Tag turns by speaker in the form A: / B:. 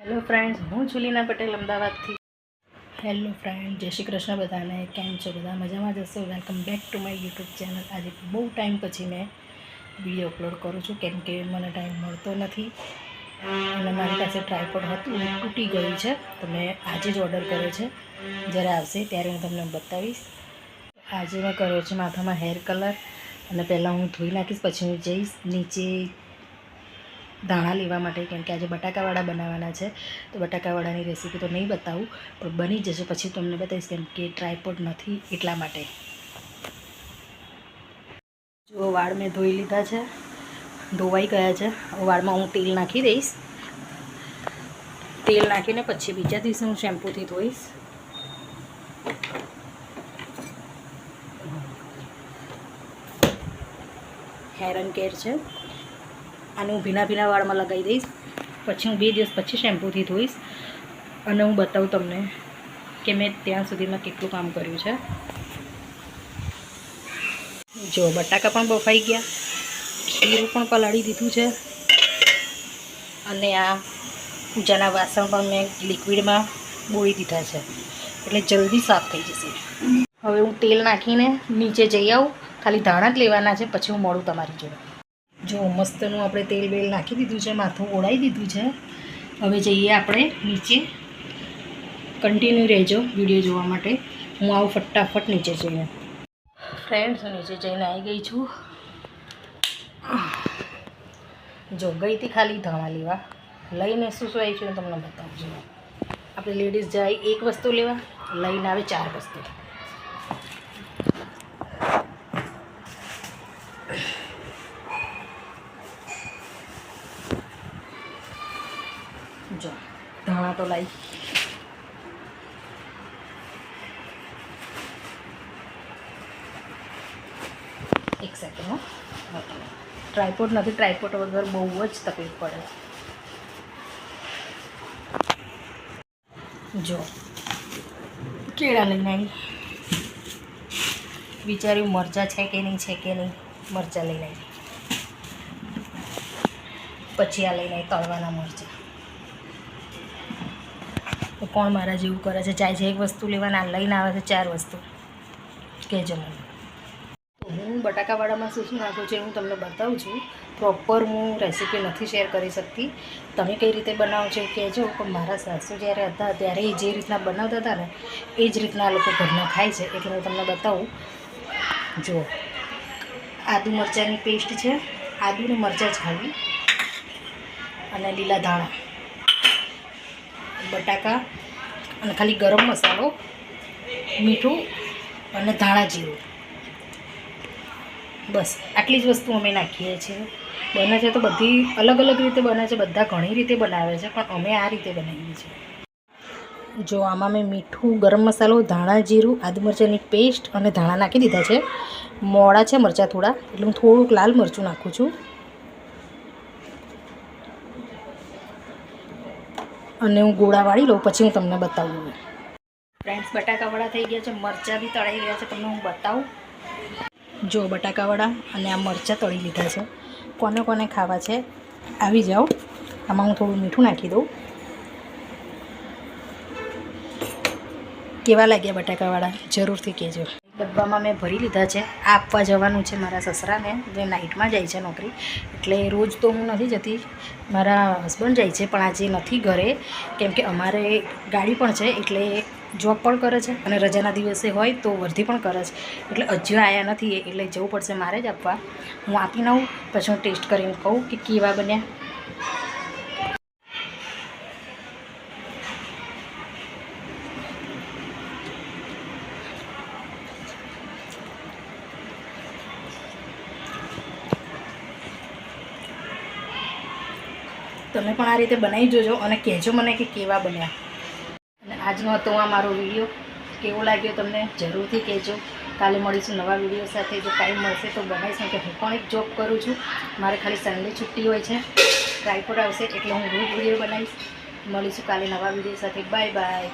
A: Hello friends, હું છું લીના પટેલ અમદાવાદથી. હેલો ફ્રેન્ડ, જય શ્રી કૃષ્ણ બધાને. કેમ છો બધા? મજામાં જશો? Welcome back to my YouTube channel. આજે બહુ ટાઈમ પછી મેં વિડીયો અપલોડ કરું છું કેમ કે મને ટાઈમ મળતો નથી અને મારી પાસે ટ્રાયપોડ હતું એ તૂટી ગયું છે. તો મેં આજે જ ઓર્ડર કર્યો છે. જ્યારે આવશે ત્યારે હું તમને બતાવીશ. આજે મેં કર્યો છે માથામાં હેર કલર અને પહેલાં હું ધોઈ નાખીશ, પછી હું જઈશ નીચે ધાણા લેવા માટે કેમ કે આજે બટાકાવાળા બનાવવાના છે. તો બટાકાવાળાની રેસીપી તો નહીં બતાવું, પણ બની જશે પછી તમને બતાવીશ કેમ કે ટ્રાયપોડ નથી એટલા માટે. જો વાળ મેં ધોઈ લીધા છે, ધોવાઈ ગયા છે. વાળમાં હું તેલ નાખી દઈશ. તેલ નાખીને પછી બીજા દિવસે હું શેમ્પૂથી ધોઈશ. હેર એન્ડ કેર છે, આને હું ભીના વાળમાં લગાવી દઈશ. પછી હું 2 દિવસ પછી શેમ્પૂથી ધોઈશ અને હું બતાવું તમને કે મેં ત્યાં સુધીમાં કેટલું કામ કર્યું છે. જો બટાકા પણ બફાઈ ગયા, ખીરું પણ પલાળી દીધું છે અને આ પૂજાના વાસણ પણ મેં લિક્વિડમાં બોળી દીધા છે એટલે જલ્દી સાફ થઈ જશે. હવે હું તેલ નાખીને નીચે જઈ આવું. ખાલી ધાણા જ લેવાના છે, પછી હું મળું તમારી જોડે. જો મસ્તનું આપણે તેલ બેલ નાખી દીધું છે, માથું ઓળાવી દીધું છે. હવે જઈએ આપણે નીચે. કન્ટિન્યુ રહેજો વિડીયો જોવા માટે. હું આવું ફટાફટ નીચે જઈને. ફ્રેન્ડ્સ, હું નીચે જઈને આવી ગઈ છું. જો ગઈ હતી ખાલી ધાણા લેવા, લઈને શું આવી છું તમને બતાવું છું. આપણે લેડીઝ જાય એક વસ્તુ લેવા, લઈને આવે 4 વસ્તુ. જો ધાણા તો લાવી, એક સેકન્ડ. ટ્રાયપોડ નથી, ટ્રાયપોડ વગર બહુ જ તકલીફ પડે. જો કેળા લઈને આવી, વિચાર્યું મરચાં છે કે નહીં, મરચાં લઈને આવી. પછી આ લઈને આવી તળવાના મરચાં. તો કોણ મારા જેવું કરે છે? જાય છે એક વસ્તુ લેવાના, લઈને આવે છે 4 વસ્તુ. કહેજો મને. તો હું બટાકાવાળામાં શું નાખું છું હું તમને બતાવું છું. પ્રોપર હું રેસીપી નથી શેર કરી શકતી. તમે કઈ રીતે બનાવો છો કહેજો. પણ મારા સાસુ જ્યારે હતા ત્યારે એ જે રીતના બનાવતા હતા ને એ જ રીતના આ લોકો ઘરના ખાય છે, એટલે હું તમને બતાવું. જો આદુ મરચાંની પેસ્ટ છે, આદુ ને મરચાં જ ખાવી, અને લીલા ધાણા, બટાકા અને ખાલી ગરમ મસાલો, મીઠું અને ધાણા જીરું. બસ આટલી જ વસ્તુ અમે નાખીએ છીએ. બને છે તો બધી અલગ અલગ રીતે બને છે, બધા ઘણી રીતે બનાવે છે, પણ અમે આ રીતે બનાવીએ છીએ. જો આમાં મેં મીઠું, ગરમ મસાલો, ધાણા જીરું, આદુ મરચાંની પેસ્ટ અને ધાણા નાખી દીધા છે. મોડા છે મરચાં થોડા, એટલે હું થોડુંક લાલ મરચું નાખું છું. અને હું ગોળા વાળી લઉં, પછી હું તમને બતાવું. ફ્રેન્ડ્સ, બટાકાવાળા થઈ ગયા છે, મરચાં બી તળાઈ ગયા છે, તમને હું બતાવું. જો બટાકાવાળા અને આ મરચાં તળી લીધા છે. કોને કોને ખાવા છે આવી જાઓ. આમાં હું થોડું મીઠું નાખી દઉં. કેવા લાગ્યા બટાકાવાળા જરૂરથી કહેજો. ડબ્બામાં મેં ભરી લીધા છે. આ આપવા જવાનું છે મારા સસરાને, જે નાઇટમાં જાય છે નોકરી. એટલે રોજ તો હું નથી જતી, મારા હસબન્ડ જાય છે, પણ આજે નથી ઘરે કેમ કે અમારે ગાડી પણ છે, એટલે જોબ પણ કરે છે અને રજાના દિવસે હોય તો વર્ધી પણ કરે છે. એટલે હજુ આવ્યા નથી, એટલે જવું પડશે મારે જ આપવા. હું આપીને આવું, પછી હું ટેસ્ટ કરીને કહું કે કેવા બન્યા. તમે પણ આ રીતે બનાવી જોજો અને કહેજો મને કે કેવા બન્યા. અને આજનો હતો આ મારો વિડીયો. કેવો લાગ્યો તમને જરૂરથી કહેજો. કાલે મળીશું નવા વિડીયો સાથે. જો ટાઈમ મળશે તો બનાવીશું, કે હું પણ એક જોબ કરું છું, મારે ખાલી સન્ડે છુટ્ટી હોય છે. ટ્રાયપોડ આવશે એટલે હું રોજ વિડીયો બનાવીશ. મળીશું કાલે નવા વિડીયો સાથે. Bye bye.